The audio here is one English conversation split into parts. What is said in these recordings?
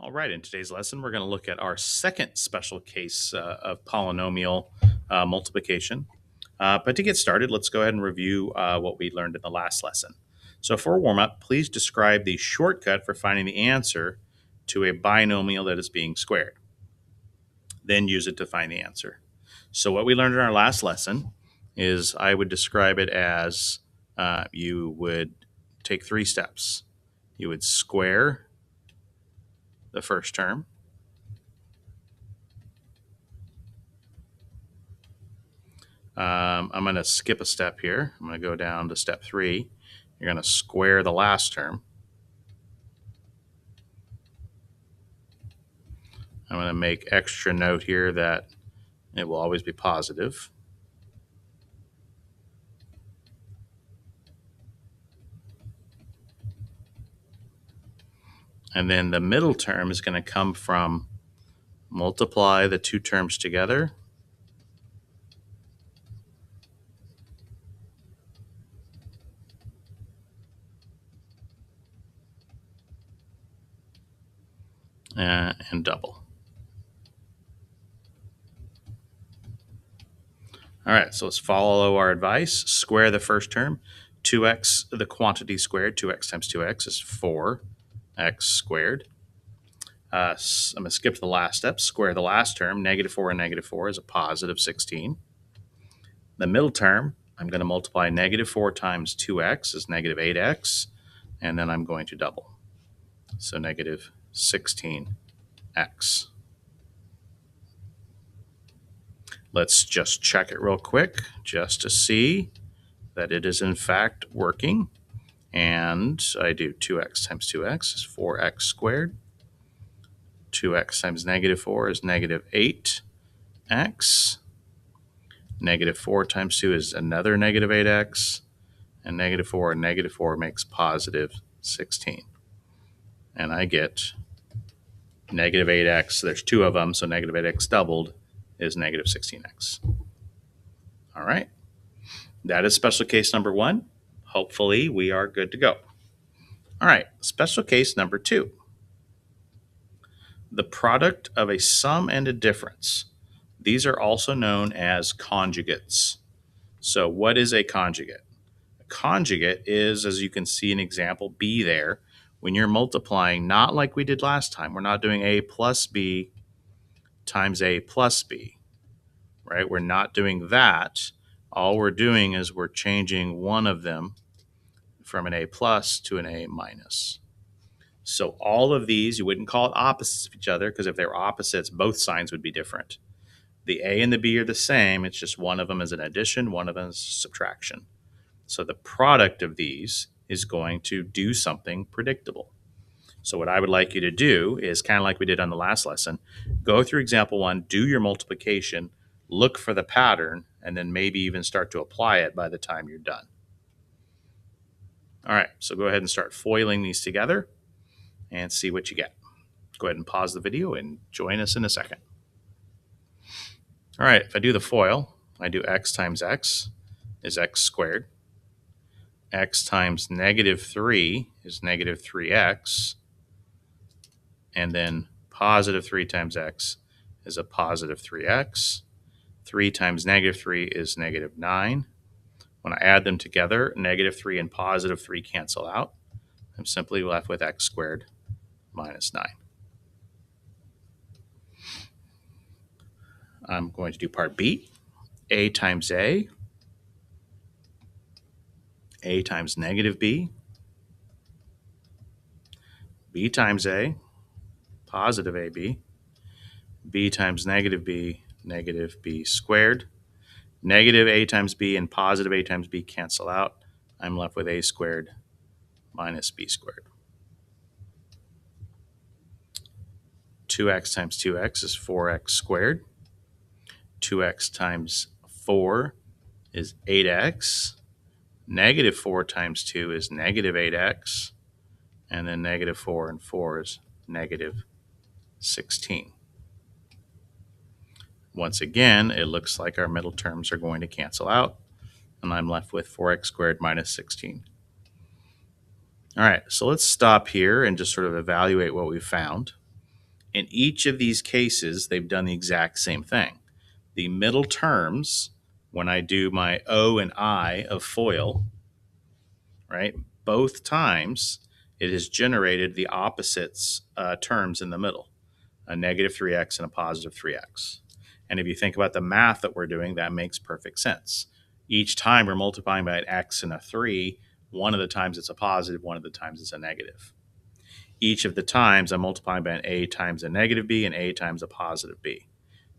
All right, in today's lesson, we're going to look at our second special case of polynomial multiplication. But to get started, let's go ahead and review what we learned in the last lesson. So for a warm-up, please describe the shortcut for finding the answer to a binomial that is being squared. Then use it to find the answer. So what we learned in our last lesson is I would describe it as you would take 3 steps. You would square the first term. I'm going to skip a step here. I'm going to go down to step 3. You're going to square the last term. I'm going to make extra note here that it will always be positive. And then the middle term is going to come from multiply the 2 terms together and double. All right, so let's follow our advice. Square the first term. 2x, the quantity squared, 2x times 2x is 4x squared. I'm going to skip the last step. Square the last term. -4 and -4 is a positive 16. The middle term, I'm going to multiply -4 times 2x is -8x, and then I'm going to double. So -16x. Let's just check it real quick just to see that it is in fact working. And I do 2x times 2x is 4x squared. 2x times -4 is -8x. -4 times 2 is another -8x. And -4 and -4 makes positive 16. And I get -8x. There's 2 of them, so -8x doubled is -16x. All right. That is special case number 1. Hopefully, we are good to go. All right, special case number 2. The product of a sum and a difference. These are also known as conjugates. So what is a conjugate? A conjugate is, as you can see an example B there, when you're multiplying, not like we did last time. We're not doing A plus B times A plus B, right? We're not doing that. All we're doing is we're changing one of them from an A plus to an A minus. So all of these, you wouldn't call it opposites of each other, because if they were opposites, both signs would be different. The A and the B are the same. It's just one of them is an addition, one of them is subtraction. So the product of these is going to do something predictable. So what I would like you to do is kind of like we did on the last lesson, go through example 1, do your multiplication, look for the pattern, and then maybe even start to apply it by the time you're done. All right, so go ahead and start foiling these together and see what you get. Go ahead and pause the video and join us in a second. All right, if I do the FOIL, I do x times x is x squared. X times -3 is -3x. And then positive 3 times x is a positive 3x. 3 times -3 is -9. When I add them together, -3 and positive 3 cancel out. I'm simply left with x squared minus 9. I'm going to do part B. A times A times -b, B times A, positive AB, B times -b, -b squared. Negative A times B and positive A times B cancel out. I'm left with A squared minus B squared. 2x times 2x is 4x squared. 2x times 4 is 8x. -4 times 2 is -8x. And then -4 and 4 is -16. Once again, it looks like our middle terms are going to cancel out, and I'm left with 4x squared minus 16. All right, so let's stop here and just sort of evaluate what we found. In each of these cases, they've done the exact same thing. The middle terms, when I do my O and I of FOIL, right, both times it has generated the opposites terms in the middle, a negative 3x and a positive 3x. And if you think about the math that we're doing, that makes perfect sense. Each time we're multiplying by an x and a 3, one of the times it's a positive, one of the times it's a negative. Each of the times I'm multiplying by an a times a negative b and a times a positive b,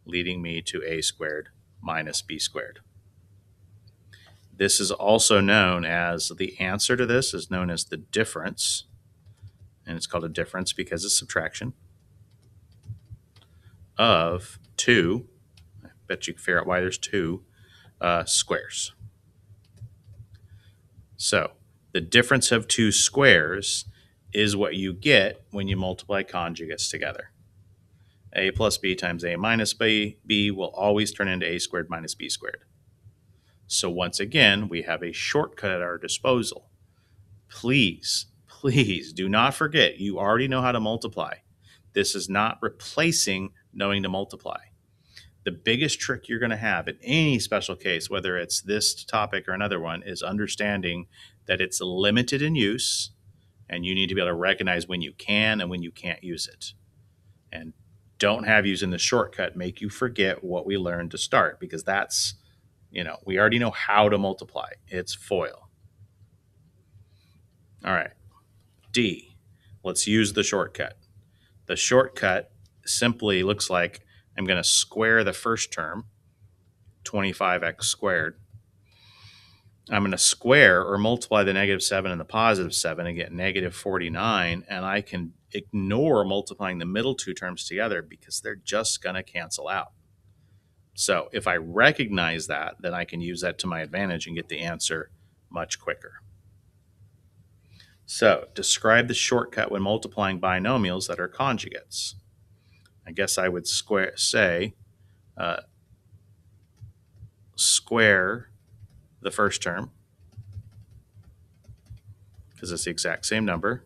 leading me to a squared minus b squared. This is also known as, the answer to this is known as the difference, and it's called a difference because it's subtraction, of two, I bet you can figure out why there's two, squares. So the difference of two squares is what you get when you multiply conjugates together. A plus b times a minus b will always turn into a squared minus b squared. So once again, we have a shortcut at our disposal. Please, please do not forget, you already know how to multiply. This is not replacing knowing to multiply. The biggest trick you're going to have in any special case, whether it's this topic or another one, is understanding that it's limited in use, and you need to be able to recognize when you can and when you can't use it. And don't have using the shortcut make you forget what we learned to start, because that's, we already know how to multiply. It's FOIL. All right. D. Let's use the shortcut. The shortcut simply looks like I'm going to square the first term, 25x squared. I'm going to square or multiply the negative 7 and the positive 7 and get negative 49, and I can ignore multiplying the middle two terms together because they're just going to cancel out. So if I recognize that, then I can use that to my advantage and get the answer much quicker. So describe the shortcut when multiplying binomials that are conjugates. I guess I would say square the first term, because it's the exact same number.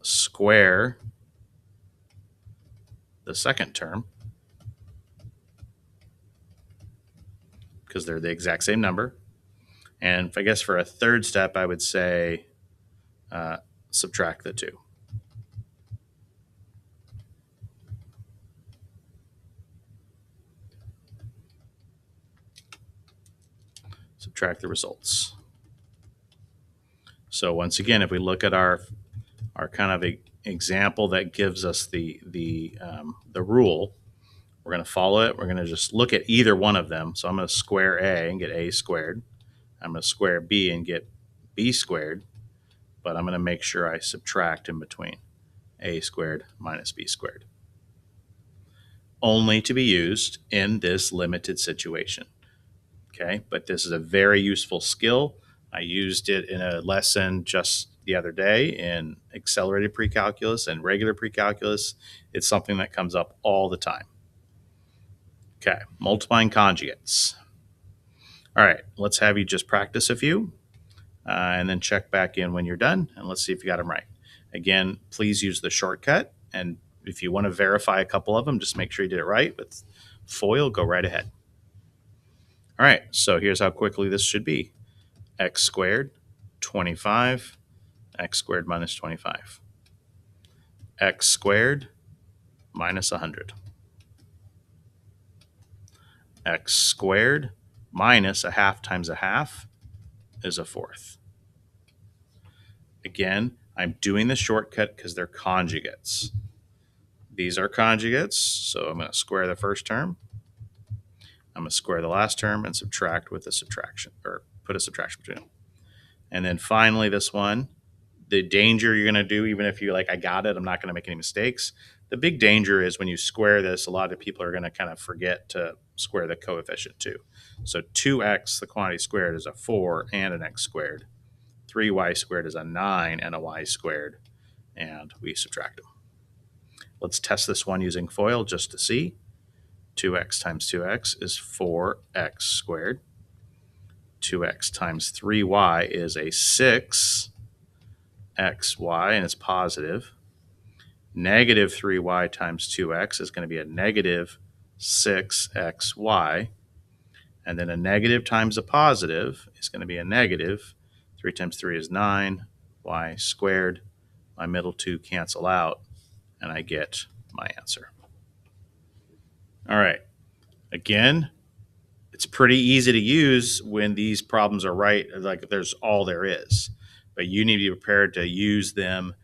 Square the second term, because they're the exact same number. And I guess for a third step, I would say subtract the two. Subtract the results. So once again, if we look at our kind of example that gives us the rule, we're going to follow it. We're going to just look at either one of them. So I'm going to square a and get a squared. I'm going to square b and get b squared, but I'm going to make sure I subtract in between, a squared minus b squared. Only to be used in this limited situation. Okay, but this is a very useful skill. I used it in a lesson just the other day in accelerated precalculus and regular precalculus. It's something that comes up all the time. Okay, multiplying conjugates. All right, let's have you just practice a few and then check back in when you're done, and let's see if you got them right. Again, please use the shortcut, and if you want to verify a couple of them, just make sure you did it right. With FOIL, go right ahead. All right, so here's how quickly this should be. X squared, 25, x squared minus 25. X squared minus 100. X squared minus a half times a half is a fourth. Again, I'm doing the shortcut because they're conjugates. These are conjugates, so I'm going to square the first term. I'm going to square the last term and subtract with a subtraction, or put a subtraction between them. And then finally, this one, the danger you're going to do, even if you're like, I got it, I'm not going to make any mistakes. The big danger is when you square this, a lot of people are going to kind of forget to square the coefficient too. So 2x, the quantity squared, is a 4 and an x squared. 3y squared is a 9 and a y squared. And we subtract them. Let's test this one using FOIL just to see. 2x times 2x is 4x squared. 2x times 3y is a 6xy, and it's positive. Negative 3y times 2x is going to be a negative 6xy. And then a negative times a positive is going to be a negative. 3 times 3 is 9, y squared. My middle two cancel out, and I get my answer. All right. Again, it's pretty easy to use when these problems are right, like there's all there is. But you need to be prepared to use them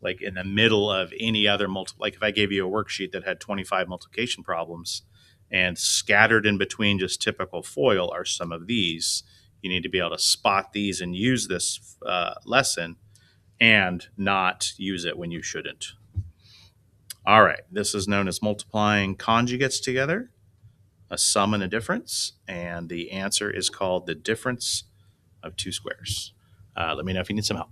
like in the middle of any other like if I gave you a worksheet that had 25 multiplication problems and scattered in between just typical FOIL are some of these. You need to be able to spot these and use this lesson and not use it when you shouldn't. All right, this is known as multiplying conjugates together, a sum and a difference, and the answer is called the difference of two squares. Let me know if you need some help.